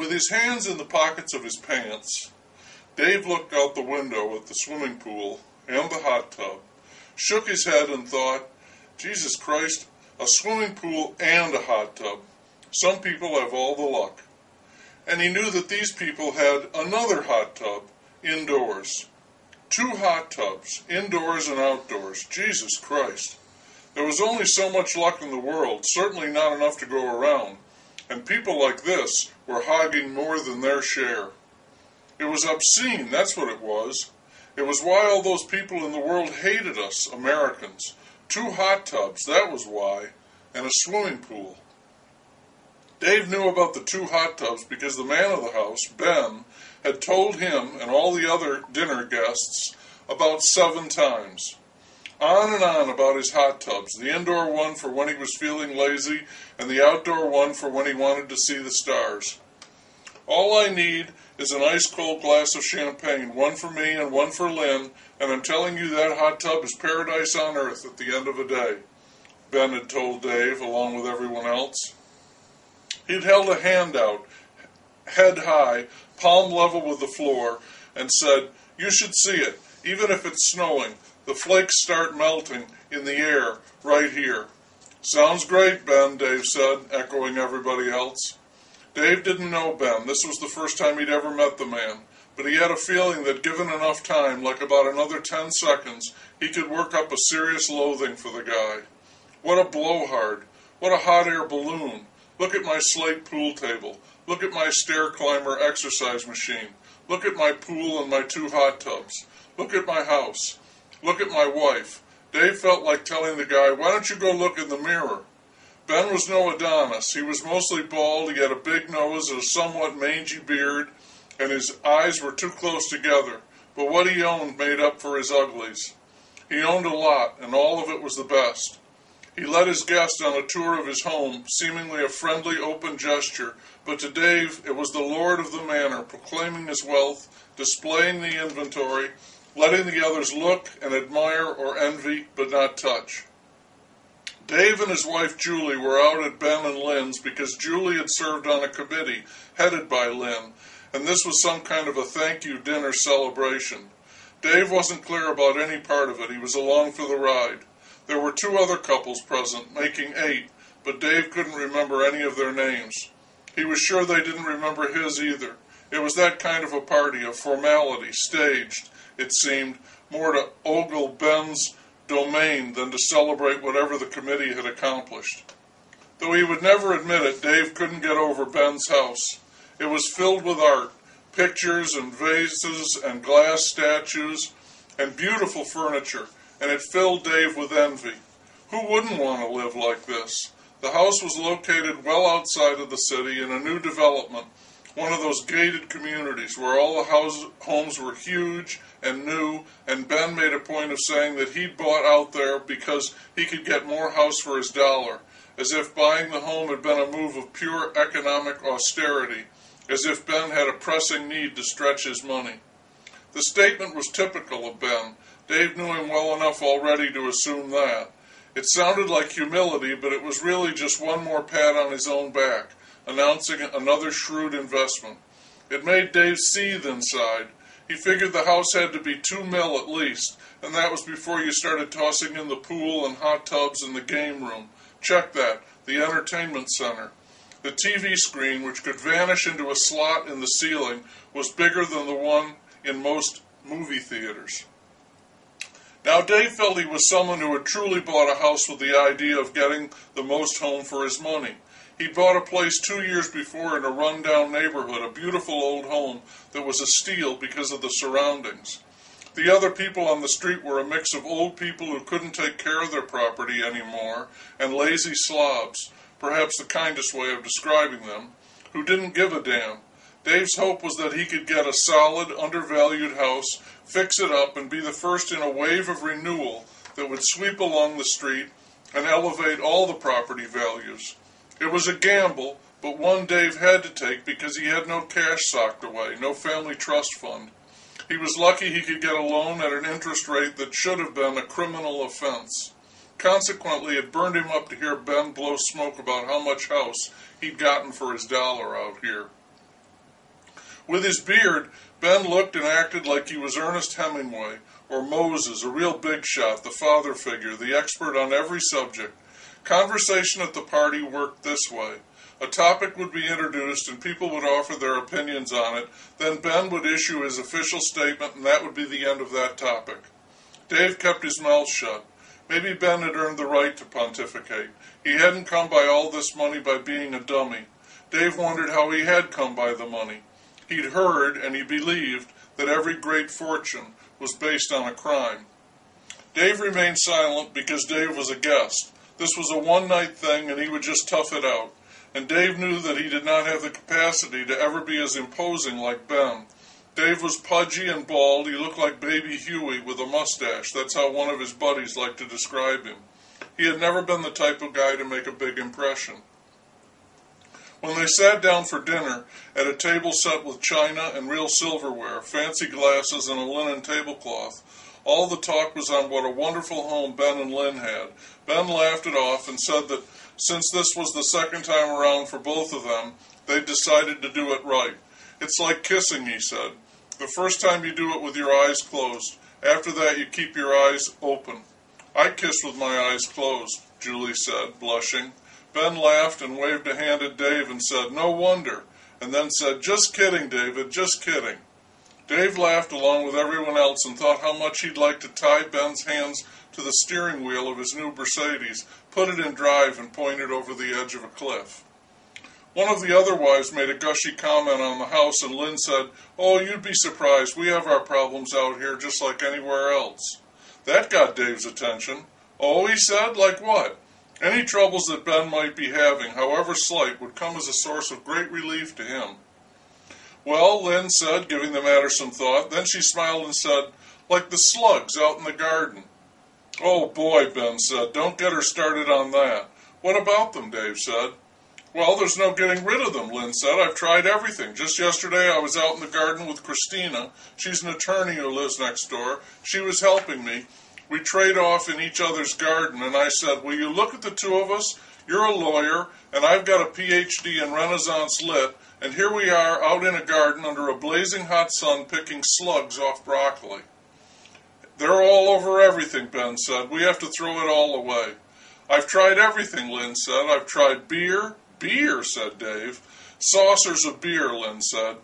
With his hands in the pockets of his pants, Dave looked out the window at the swimming pool and the hot tub, shook his head and thought, Jesus Christ, a swimming pool and a hot tub. Some people have all the luck. And he knew that these people had another hot tub indoors. 2 hot tubs, indoors and outdoors. Jesus Christ. There was only so much luck in the world, certainly not enough to go around. And people like this were hogging more than their share. It was obscene, that's what it was. It was why all those people in the world hated us, Americans. 2 hot tubs, that was why, and a swimming pool. Dave knew about the 2 hot tubs because the man of the house, Ben, had told him and all the other dinner guests about 7 times. On and on about his hot tubs, the indoor one for when he was feeling lazy, and the outdoor one for when he wanted to see the stars. All I need is an ice-cold glass of champagne, one for me and one for Lynn, and I'm telling you that hot tub is paradise on earth at the end of a day, Ben had told Dave, along with everyone else. He'd held a hand out, head high, palm level with the floor, and said, "You should see it, even if it's snowing. The flakes start melting in the air right here." "Sounds great, Ben," Dave said, echoing everybody else. Dave didn't know Ben. This was the first time he'd ever met the man. But he had a feeling that given enough time, like about another 10 seconds, he could work up a serious loathing for the guy. What a blowhard. What a hot air balloon. Look at my slate pool table. Look at my stair climber exercise machine. Look at my pool and my 2 hot tubs. Look at my house. Look at my wife. Dave felt like telling the guy, "Why don't you go look in the mirror?" Ben was no Adonis. He was mostly bald, he had a big nose and a somewhat mangy beard, and his eyes were too close together, but what he owned made up for his uglies. He owned a lot, and all of it was the best. He led his guest on a tour of his home, seemingly a friendly, open gesture, but to Dave it was the lord of the manor, proclaiming his wealth, displaying the inventory, letting the others look and admire or envy, but not touch. Dave and his wife Julie were out at Ben and Lynn's because Julie had served on a committee headed by Lynn, and this was some kind of a thank you dinner celebration. Dave wasn't clear about any part of it. He was along for the ride. There were 2 other couples present, making 8, but Dave couldn't remember any of their names. He was sure they didn't remember his either. It was that kind of a party, a formality, staged, it seemed, more to ogle Ben's domain than to celebrate whatever the committee had accomplished. Though he would never admit it, Dave couldn't get over Ben's house. It was filled with art, pictures and vases and glass statues and beautiful furniture, and it filled Dave with envy. Who wouldn't want to live like this? The house was located well outside of the city in a new development, one of those gated communities where all the homes were huge and new, and Ben made a point of saying that he'd bought out there because he could get more house for his dollar, as if buying the home had been a move of pure economic austerity, as if Ben had a pressing need to stretch his money. The statement was typical of Ben. Dave knew him well enough already to assume that. It sounded like humility, but it was really just one more pat on his own back, announcing another shrewd investment. It made Dave seethe inside. He figured the house had to be $2 million at least, and that was before you started tossing in the pool and hot tubs and the game room. Check that, the entertainment center. The TV screen, which could vanish into a slot in the ceiling, was bigger than the one in most movie theaters. Now Dave felt he was someone who had truly bought a house with the idea of getting the most home for his money. He'd bought a place 2 years before in a run-down neighborhood, a beautiful old home that was a steal because of the surroundings. The other people on the street were a mix of old people who couldn't take care of their property anymore and lazy slobs, perhaps the kindest way of describing them, who didn't give a damn. Dave's hope was that he could get a solid, undervalued house, fix it up, and be the first in a wave of renewal that would sweep along the street and elevate all the property values. It was a gamble, but one Dave had to take because he had no cash socked away, no family trust fund. He was lucky he could get a loan at an interest rate that should have been a criminal offense. Consequently, it burned him up to hear Ben blow smoke about how much house he'd gotten for his dollar out here. With his beard, Ben looked and acted like he was Ernest Hemingway, or Moses, a real big shot, the father figure, the expert on every subject. Conversation at the party worked this way. A topic would be introduced and people would offer their opinions on it. Then Ben would issue his official statement and that would be the end of that topic. Dave kept his mouth shut. Maybe Ben had earned the right to pontificate. He hadn't come by all this money by being a dummy. Dave wondered how he had come by the money. He'd heard and he believed that every great fortune was based on a crime. Dave remained silent because Dave was a guest. This was a one-night thing and he would just tough it out. And Dave knew that he did not have the capacity to ever be as imposing like Ben. Dave was pudgy and bald. He looked like baby Huey with a mustache. That's how one of his buddies liked to describe him. He had never been the type of guy to make a big impression. When they sat down for dinner at a table set with china and real silverware, fancy glasses, and a linen tablecloth, all the talk was on what a wonderful home Ben and Lynn had. Ben laughed it off and said that since this was the second time around for both of them, they'd decided to do it right. It's like kissing, he said. The first time you do it with your eyes closed. After that, you keep your eyes open. I kissed with my eyes closed, Julie said, blushing. Ben laughed and waved a hand at Dave and said, "No wonder," and then said, "Just kidding, David, just kidding." Dave laughed along with everyone else and thought how much he'd like to tie Ben's hands to the steering wheel of his new Mercedes, put it in drive, and point it over the edge of a cliff. One of the other wives made a gushy comment on the house, and Lynn said, "Oh, you'd be surprised. We have our problems out here just like anywhere else." That got Dave's attention. "Oh," he said, "like what?" Any troubles that Ben might be having, however slight, would come as a source of great relief to him. "Well," Lynn said, giving the matter some thought. Then she smiled and said, "Like the slugs out in the garden." "Oh, boy," Ben said, "don't get her started on that." "What about them?" Dave said. "Well, there's no getting rid of them," Lynn said. "I've tried everything. Just yesterday I was out in the garden with Christina. She's an attorney who lives next door. She was helping me. We trade off in each other's garden, and I said, 'Will you look at the two of us? You're a lawyer, and I've got a Ph.D. in Renaissance Lit, and here we are out in a garden under a blazing hot sun picking slugs off broccoli.'" "They're all over everything," Ben said. "We have to throw it all away." "I've tried everything," Lynn said. "I've tried beer." "Beer," said Dave. "Saucers of beer," Lynn said.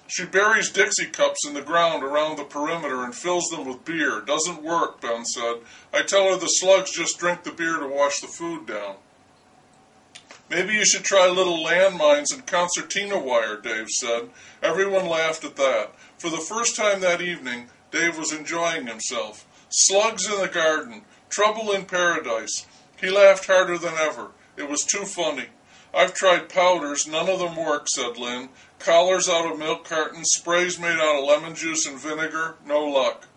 "She buries Dixie cups in the ground around the perimeter and fills them with beer. Doesn't work," Ben said. "I tell her the slugs just drink the beer to wash the food down." "Maybe you should try little landmines and concertina wire," Dave said. Everyone laughed at that. For the first time that evening, Dave was enjoying himself. Slugs in the garden. Trouble in paradise. He laughed harder than ever. It was too funny. "I've tried powders. None of them work," said Lynn. "Collars out of milk cartons, sprays made out of lemon juice and vinegar. No luck."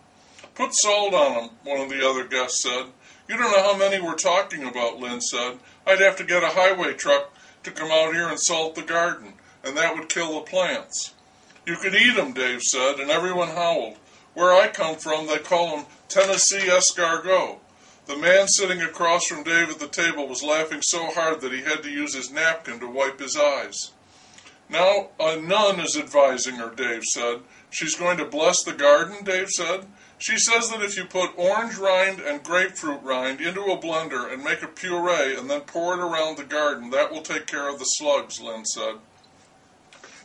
"Put salt on them," one of the other guests said. "You don't know how many we're talking about," Lynn said. "I'd have to get a highway truck to come out here and salt the garden, and that would kill the plants." "You could eat them," Dave said, and everyone howled. "Where I come from, they call them Tennessee escargot." The man sitting across from Dave at the table was laughing so hard that he had to use his napkin to wipe his eyes. "Now a nun is advising her," Dave said. "She's going to bless the garden," Dave said. "She says that if you put orange rind and grapefruit rind into a blender and make a puree and then pour it around the garden, that will take care of the slugs," Lynn said.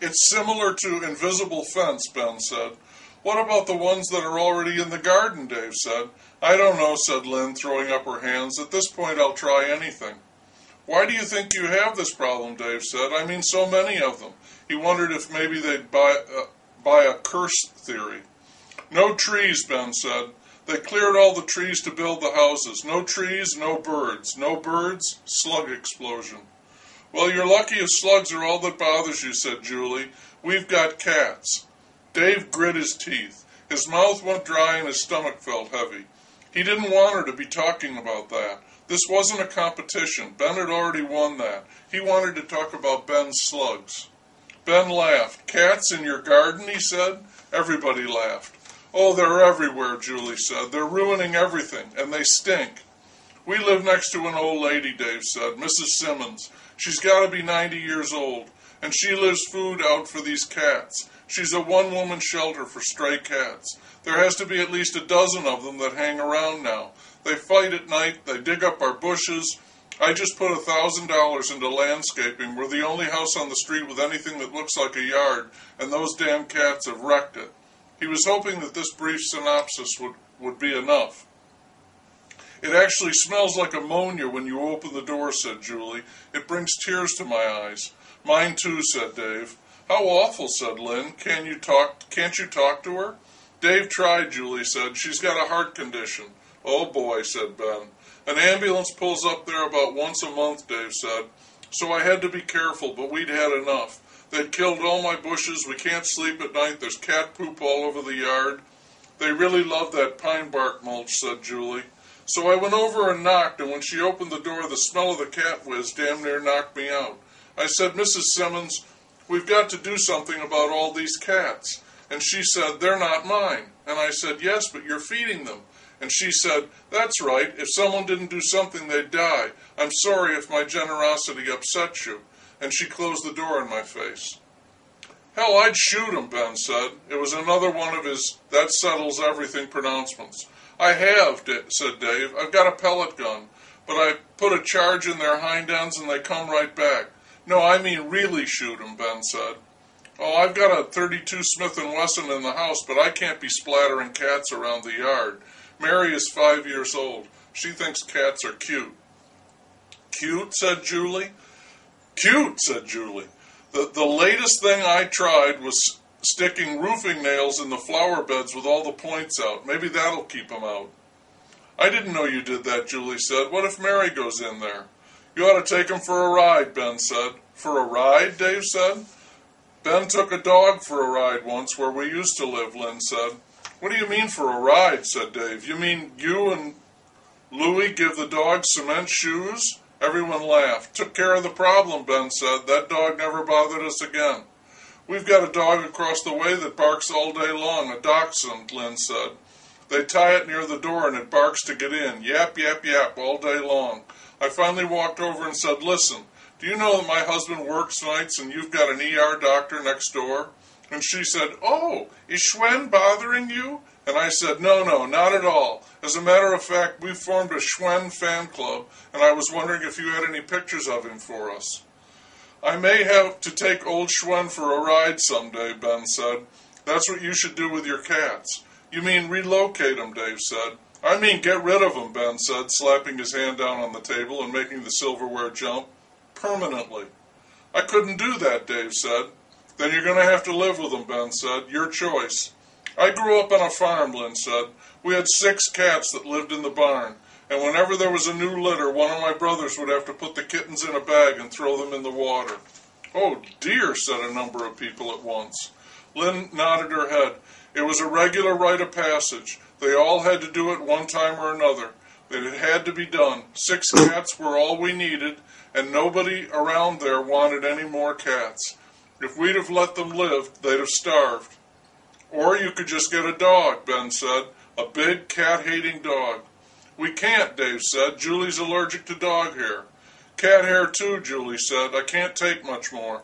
"It's similar to invisible fence," Ben said. "What about the ones that are already in the garden?" Dave said. "I don't know," said Lynn, throwing up her hands. "At this point I'll try anything." "Why do you think you have this problem?" Dave said. "I mean, so many of them." He wondered if maybe they'd buy a curse theory. "No trees," Ben said. "They cleared all the trees to build the houses. No trees, no birds. No birds, slug explosion." "Well, you're lucky if slugs are all that bothers you," said Julie. "We've got cats." Dave grit his teeth. His mouth went dry and his stomach felt heavy. He didn't want her to be talking about that. This wasn't a competition. Ben had already won that. He wanted to talk about Ben's slugs. Ben laughed. "Cats in your garden?" he said. Everybody laughed. "Oh, they're everywhere," Julie said. "They're ruining everything, and they stink." We live next to an old lady, Dave said, Mrs. Simmons. She's got to be 90 years old, and she lives food out for these cats. She's a one-woman shelter for stray cats. There has to be at least a dozen of them that hang around now. They fight at night, they dig up our bushes. I just put $1,000 into landscaping. We're the only house on the street with anything that looks like a yard, and those damn cats have wrecked it. He was hoping that this brief synopsis would be enough. It actually smells like ammonia when you open the door, said Julie. It brings tears to my eyes. Mine too, said Dave. How awful, said Lynn. Can't you talk to her? Dave tried, Julie said. She's got a heart condition. Oh boy, said Ben. An ambulance pulls up there about once a month, Dave said. So I had to be careful, but we'd had enough. They'd killed all my bushes. We can't sleep at night. There's cat poop all over the yard. They really love that pine bark mulch, said Julie. So I went over and knocked, and when she opened the door, the smell of the cat whiz damn near knocked me out. I said, Mrs. Simmons, we've got to do something about all these cats. And she said, they're not mine. And I said, yes, but you're feeding them. And she said, that's right. If someone didn't do something, they'd die. I'm sorry if my generosity upsets you. And she closed the door in my face. Hell, I'd shoot him, Ben said. It was another one of his that settles everything pronouncements. I have, said Dave. I've got a pellet gun, but I put a charge in their hind ends and they come right back. No, I mean really shoot them, Ben said. Oh, I've got a .32 Smith & Wesson in the house, but I can't be splattering cats around the yard. Mary is 5 years old. She thinks cats are cute. Cute, said Julie. Cute, said Julie. The latest thing I tried was sticking roofing nails in the flower beds with all the points out. Maybe that'll keep them out. I didn't know you did that, Julie said. What if Mary goes in there? You ought to take him for a ride, Ben said. For a ride, Dave said. Ben took a dog for a ride once where we used to live, Lynn said. What do you mean for a ride, said Dave. You mean you and Louie give the dog cement shoes? Everyone laughed. Took care of the problem, Ben said. That dog never bothered us again. We've got a dog across the way that barks all day long, a dachshund, Lynn said. They tie it near the door and it barks to get in. Yap, yap, yap, all day long. I finally walked over and said, listen, do you know that my husband works nights and you've got an ER doctor next door? And she said, oh, is Schwen bothering you? And I said, no, not at all. As a matter of fact, we've formed a Schwen fan club, and I was wondering if you had any pictures of him for us. I may have to take old Schwen for a ride someday, Ben said. That's what you should do with your cats. You mean relocate them, Dave said. I mean get rid of them, Ben said, slapping his hand down on the table and making the silverware jump. Permanently. I couldn't do that, Dave said. Then you're going to have to live with them, Ben said. Your choice. I grew up on a farm, Lynn said. We had 6 cats that lived in the barn, and whenever there was a new litter, one of my brothers would have to put the kittens in a bag and throw them in the water. Oh, dear, said a number of people at once. Lynn nodded her head. It was a regular rite of passage. They all had to do it one time or another. It had to be done. 6 cats were all we needed, and nobody around there wanted any more cats. If we'd have let them live, they'd have starved. Or you could just get a dog, Ben said. A big, cat-hating dog. We can't, Dave said. Julie's allergic to dog hair. Cat hair too, Julie said. I can't take much more.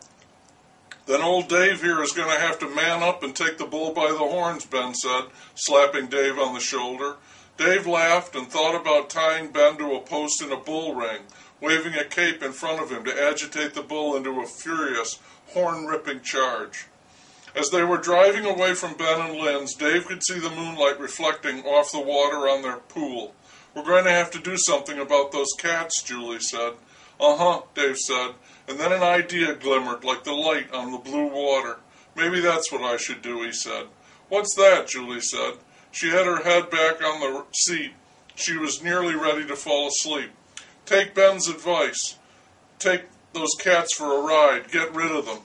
Then old Dave here is going to have to man up and take the bull by the horns, Ben said, slapping Dave on the shoulder. Dave laughed and thought about tying Ben to a post in a bull ring, waving a cape in front of him to agitate the bull into a furious, horn-ripping charge. As they were driving away from Ben and Lynn's, Dave could see the moonlight reflecting off the water on their pool. We're going to have to do something about those cats, Julie said. Uh-huh, Dave said, and then an idea glimmered like the light on the blue water. Maybe that's what I should do, he said. What's that, Julie said. She had her head back on the seat. She was nearly ready to fall asleep. Take Ben's advice. Take those cats for a ride. Get rid of them.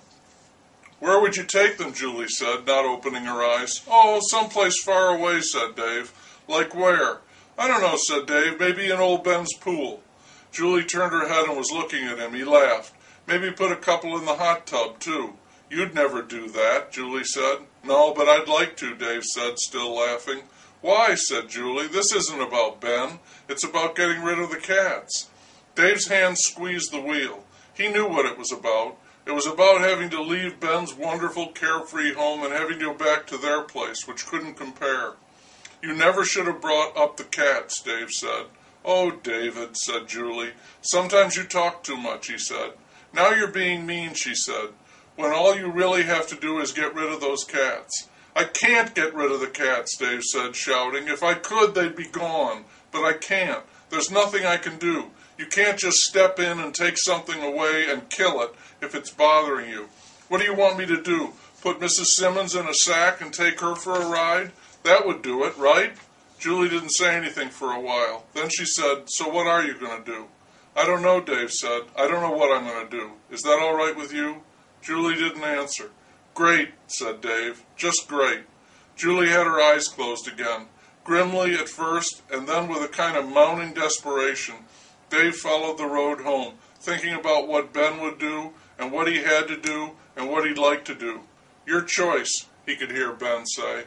Where would you take them, Julie said, not opening her eyes. Oh, someplace far away, said Dave. Like where? I don't know, said Dave. Maybe in old Ben's pool. Julie turned her head and was looking at him. He laughed. Maybe put a couple in the hot tub, too. You'd never do that, Julie said. No, but I'd like to, Dave said, still laughing. "Why," said Julie, "this isn't about Ben. It's about getting rid of the cats." Dave's hand squeezed the wheel. He knew what it was about. It was about having to leave Ben's wonderful, carefree home and having to go back to their place, which couldn't compare. "You never should have brought up the cats," Dave said. "Oh, David," said Julie. "Sometimes you talk too much," he said. "Now you're being mean," she said, "when all you really have to do is get rid of those cats." "I can't get rid of the cats," Dave said, shouting. "If I could, they'd be gone. But I can't. There's nothing I can do. You can't just step in and take something away and kill it if it's bothering you. What do you want me to do? Put Mrs. Simmons in a sack and take her for a ride? That would do it, right?" Julie didn't say anything for a while. Then she said, "So what are you going to do?" "I don't know," Dave said. "I don't know what I'm going to do. Is that all right with you?" Julie didn't answer. "Great," said Dave. "Just great." Julie had her eyes closed again. Grimly at first, and then with a kind of mounting desperation, Dave followed the road home, thinking about what Ben would do, and what he had to do, and what he'd like to do. "Your choice," he could hear Ben say.